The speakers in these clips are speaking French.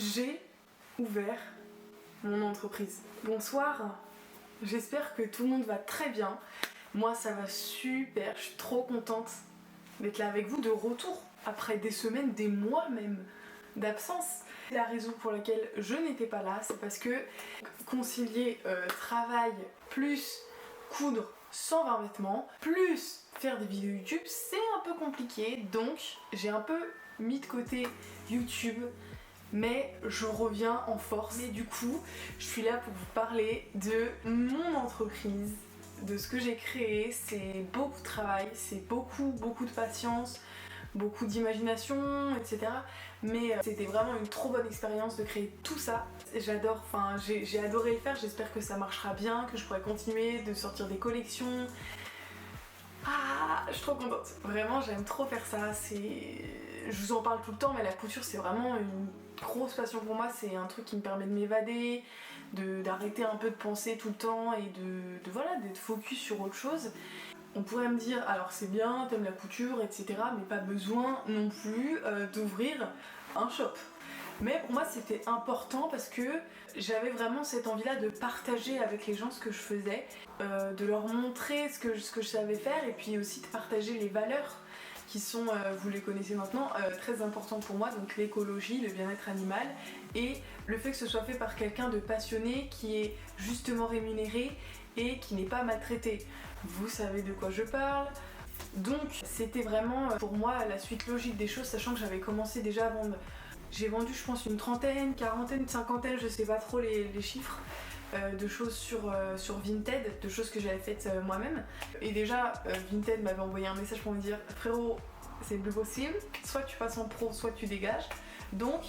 J'ai ouvert mon entreprise. Bonsoir, j'espère que tout le monde va très bien. Moi ça va super, je suis trop contente d'être là avec vous de retour après des semaines, des mois même d'absence. La raison pour laquelle je n'étais pas là, c'est parce que concilier travail plus coudre 120 vêtements, plus faire des vidéos YouTube, c'est un peu compliqué. Donc j'ai un peu mis de côté YouTube, mais je reviens en force. Et du coup, je suis là pour vous parler de mon entreprise, de ce que j'ai créé. C'est beaucoup de travail, c'est beaucoup de patience, beaucoup d'imagination, etc. Mais c'était vraiment une trop bonne expérience de créer tout ça. J'adore, enfin j'ai adoré le faire, j'espère que ça marchera bien, que je pourrai continuer de sortir des collections. Ah, je suis trop contente. Vraiment, j'aime trop faire ça. Je vous en parle tout le temps, mais la couture, c'est vraiment une grosse passion pour moi. C'est un truc qui me permet de m'évader, d'arrêter un peu de penser tout le temps et voilà, d'être focus sur autre chose. On pourrait me dire, alors c'est bien, t'aimes la couture, etc., mais pas besoin non plus d'ouvrir un shop. Mais pour moi c'était important parce que j'avais vraiment cette envie-là de partager avec les gens ce que je faisais, de leur montrer ce que je savais faire et puis aussi de partager les valeurs qui sont, vous les connaissez maintenant, très importantes pour moi, donc l'écologie, le bien-être animal et le fait que ce soit fait par quelqu'un de passionné qui est justement rémunéré et qui n'est pas maltraité. Vous savez de quoi je parle. Donc c'était vraiment pour moi la suite logique des choses, sachant que j'avais commencé déjà à vendre. J'ai vendu je pense une trentaine, quarantaine, cinquantaine, je sais pas trop les chiffres, de choses sur Vinted, de choses que j'avais faites moi-même. Et déjà Vinted m'avait envoyé un message pour me dire frérot c'est plus possible, soit tu passes en pro, soit tu dégages. Donc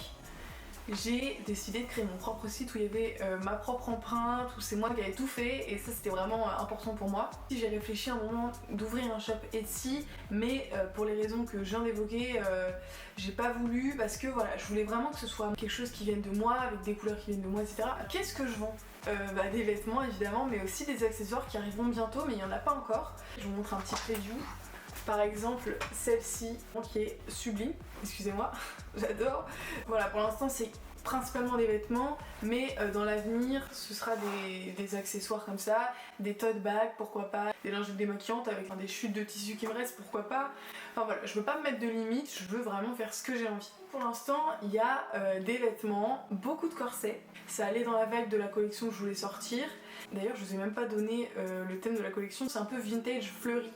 j'ai décidé de créer mon propre site où il y avait ma propre empreinte, où c'est moi qui avais tout fait et ça c'était vraiment important pour moi. J'ai réfléchi à un moment d'ouvrir un shop Etsy, mais pour les raisons que je viens d'évoquer, j'ai pas voulu parce que voilà, je voulais vraiment que ce soit quelque chose qui vienne de moi, avec des couleurs qui viennent de moi, etc. Qu'est-ce que je vends? Des vêtements évidemment, mais aussi des accessoires qui arriveront bientôt, mais il y en a pas encore. Je vous montre un petit preview. Par exemple, celle-ci qui est sublime, excusez-moi, j'adore. Voilà, pour l'instant c'est principalement des vêtements, mais dans l'avenir ce sera des accessoires comme ça, des tote bags, pourquoi pas, des lingettes démaquillantes avec des chutes de tissu qui me restent, pourquoi pas. Enfin voilà, je veux pas me mettre de limites, je veux vraiment faire ce que j'ai envie. Pour l'instant, il y a des vêtements, beaucoup de corsets. Ça allait dans la vague de la collection que je voulais sortir. D'ailleurs, je vous ai même pas donné le thème de la collection, c'est un peu vintage fleuri.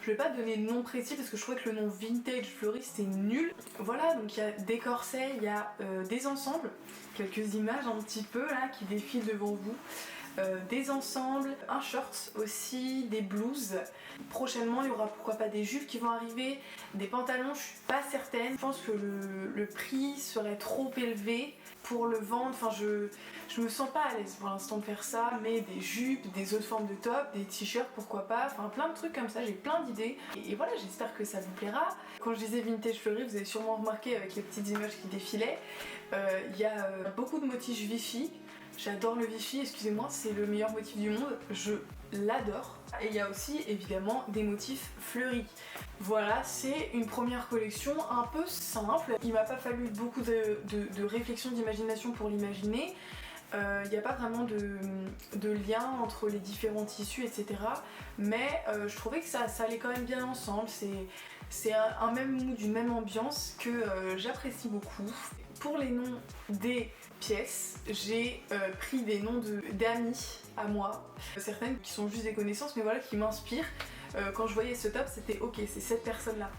Je vais pas donner le nom précis parce que je trouvais que le nom vintage fleuri c'était nul. Voilà, donc il y a des corsets, il y a des ensembles, quelques images un petit peu là qui défilent devant vous. Des ensembles, un short aussi, des blouses. Prochainement il y aura pourquoi pas des jupes qui vont arriver, des pantalons, je suis pas certaine. Je pense que le prix serait trop élevé pour le vendre, enfin je me sens pas à l'aise pour l'instant de faire ça, mais des jupes, des autres formes de top, des t-shirts pourquoi pas, enfin plein de trucs comme ça, j'ai plein d'idées et voilà, j'espère que ça vous plaira. Quand je disais vintage fleuri, vous avez sûrement remarqué avec les petites images qui défilaient, il y a beaucoup de motifs Wi-Fi. J'adore le Wi-Fi, excusez-moi, c'est le meilleur motif du monde, je l'adore. Et il y a aussi évidemment des motifs fleuris. Voilà, c'est une première collection un peu simple. Il m'a pas fallu beaucoup de réflexion, d'imagination pour l'imaginer. Il n'y a pas vraiment de lien entre les différents tissus, etc. Mais je trouvais que ça allait quand même bien ensemble. C'est un même mood, une même ambiance que j'apprécie beaucoup. Pour les noms des pièces, j'ai pris des noms d'amis à moi, certaines qui sont juste des connaissances, mais voilà, qui m'inspirent. Quand je voyais ce top, c'était ok, c'est cette personne-là.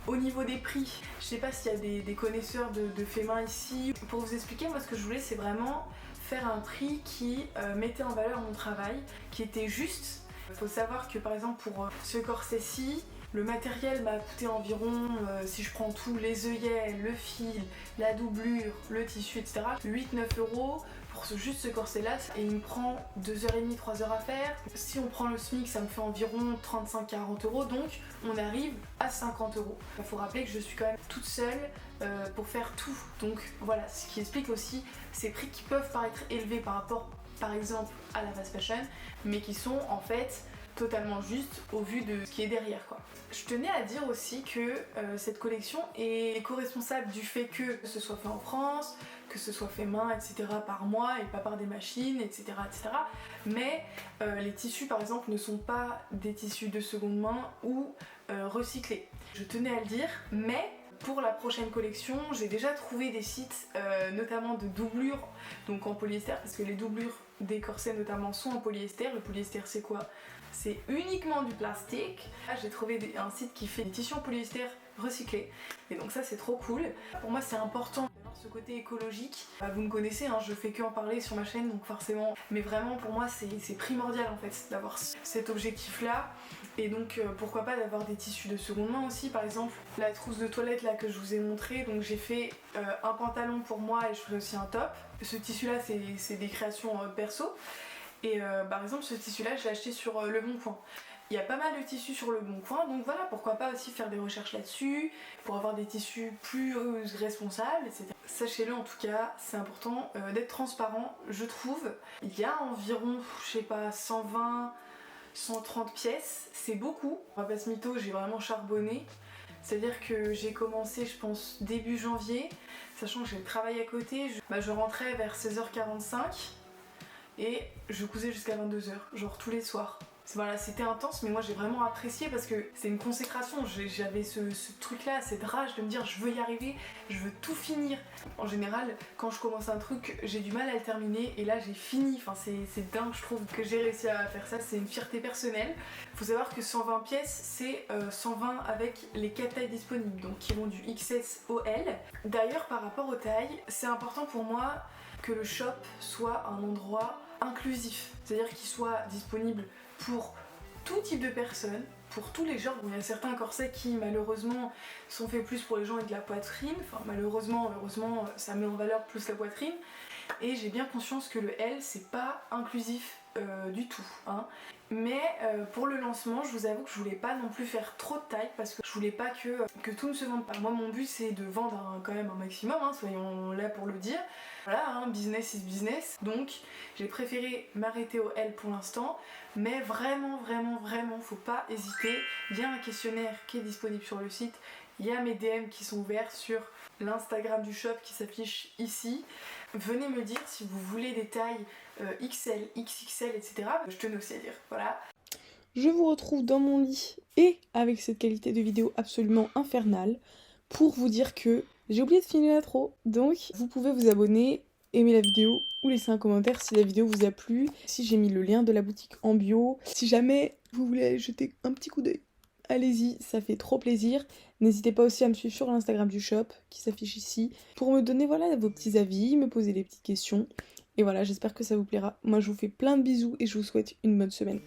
Au niveau des prix, je sais pas s'il y a des connaisseurs de faits main ici. Pour vous expliquer, moi ce que je voulais, c'est vraiment faire un prix qui mettait en valeur mon travail, qui était juste. Il faut savoir que par exemple pour ce corset-ci, le matériel m'a coûté environ, si je prends tout, les œillets, le fil, la doublure, le tissu, etc., 8-9 € pour juste ce corset là, et il me prend 2h30, 3h à faire. Si on prend le SMIC, ça me fait environ 35-40 €, donc on arrive à 50 €. Il faut rappeler que je suis quand même toute seule pour faire tout, donc voilà, ce qui explique aussi ces prix qui peuvent paraître élevés par rapport par exemple à la fast fashion, mais qui sont en fait totalement juste au vu de ce qui est derrière quoi. Je tenais à dire aussi que cette collection est co-responsable du fait que ce soit fait en France, que ce soit fait main, etc. par moi et pas par des machines, etc. etc. Mais les tissus par exemple ne sont pas des tissus de seconde main ou recyclés. Je tenais à le dire, mais pour la prochaine collection, j'ai déjà trouvé des sites, notamment de doublures, donc en polyester, parce que les doublures des corsets notamment sont en polyester. Le polyester c'est quoi? C'est uniquement du plastique. Là j'ai trouvé un site qui fait des tissus en polyester recyclés, et donc ça c'est trop cool. Pour moi c'est important d'avoir ce côté écologique. Vous me connaissez, hein, je fais que en parler sur ma chaîne, donc forcément, mais vraiment pour moi c'est primordial en fait d'avoir cet objectif là. Et donc pourquoi pas d'avoir des tissus de seconde main aussi, par exemple la trousse de toilette là que je vous ai montré, donc j'ai fait un pantalon pour moi et je ferai aussi un top. Ce tissu là c'est des créations perso, et par exemple ce tissu là je l'ai acheté sur Le Bon Coin. Il y a pas mal de tissus sur Le Bon Coin, donc voilà, pourquoi pas aussi faire des recherches là-dessus pour avoir des tissus plus responsables, etc. Sachez-le en tout cas, c'est important d'être transparent, je trouve. Il y a environ, je sais pas, 120-130 pièces, c'est beaucoup. On va pas se mytho, j'ai vraiment charbonné. C'est-à-dire que j'ai commencé, je pense, début janvier, sachant que j'ai le travail à côté. Je rentrais vers 16h45 et je cousais jusqu'à 22h, genre tous les soirs. Voilà, c'était intense, mais moi j'ai vraiment apprécié parce que c'est une consécration. J'avais ce truc là, cette rage de me dire je veux y arriver, je veux tout finir. En général, quand je commence un truc, j'ai du mal à le terminer, et là j'ai fini. Enfin, c'est dingue, je trouve, que j'ai réussi à faire ça. C'est une fierté personnelle. Faut savoir que 120 pièces, c'est 120 avec les 4 tailles disponibles, donc qui vont du XS au L. D'ailleurs, par rapport aux tailles, c'est important pour moi que le shop soit un endroit inclusif, c'est-à-dire qu'il soit disponible pour tout type de personnes, pour tous les genres. Bon, il y a certains corsets qui malheureusement sont faits plus pour les gens avec de la poitrine, enfin malheureusement, heureusement ça met en valeur plus la poitrine, et j'ai bien conscience que le L c'est pas inclusif du tout, hein. Mais pour le lancement, je vous avoue que je voulais pas non plus faire trop de taille parce que je voulais pas que tout ne se vende pas. Moi mon but c'est de vendre quand même un maximum, hein, soyons là pour le dire. Voilà, hein, business is business, donc j'ai préféré m'arrêter au L pour l'instant, mais vraiment faut pas hésiter. Il y a un questionnaire qui est disponible sur le site, il y a mes DM qui sont ouverts sur l'Instagram du shop qui s'affiche ici. Venez me dire si vous voulez des tailles XL, XXL, etc. Je tenais aussi à dire, voilà. Je vous retrouve dans mon lit et avec cette qualité de vidéo absolument infernale pour vous dire que j'ai oublié de filmer l'intro. Donc vous pouvez vous abonner, aimer la vidéo ou laisser un commentaire si la vidéo vous a plu. Si j'ai mis le lien de la boutique en bio. Si jamais vous voulez aller jeter un petit coup d'œil, allez-y, ça fait trop plaisir. N'hésitez pas aussi à me suivre sur l'Instagram du shop qui s'affiche ici pour me donner voilà vos petits avis, me poser des petites questions. Et voilà, j'espère que ça vous plaira. Moi je vous fais plein de bisous et je vous souhaite une bonne semaine.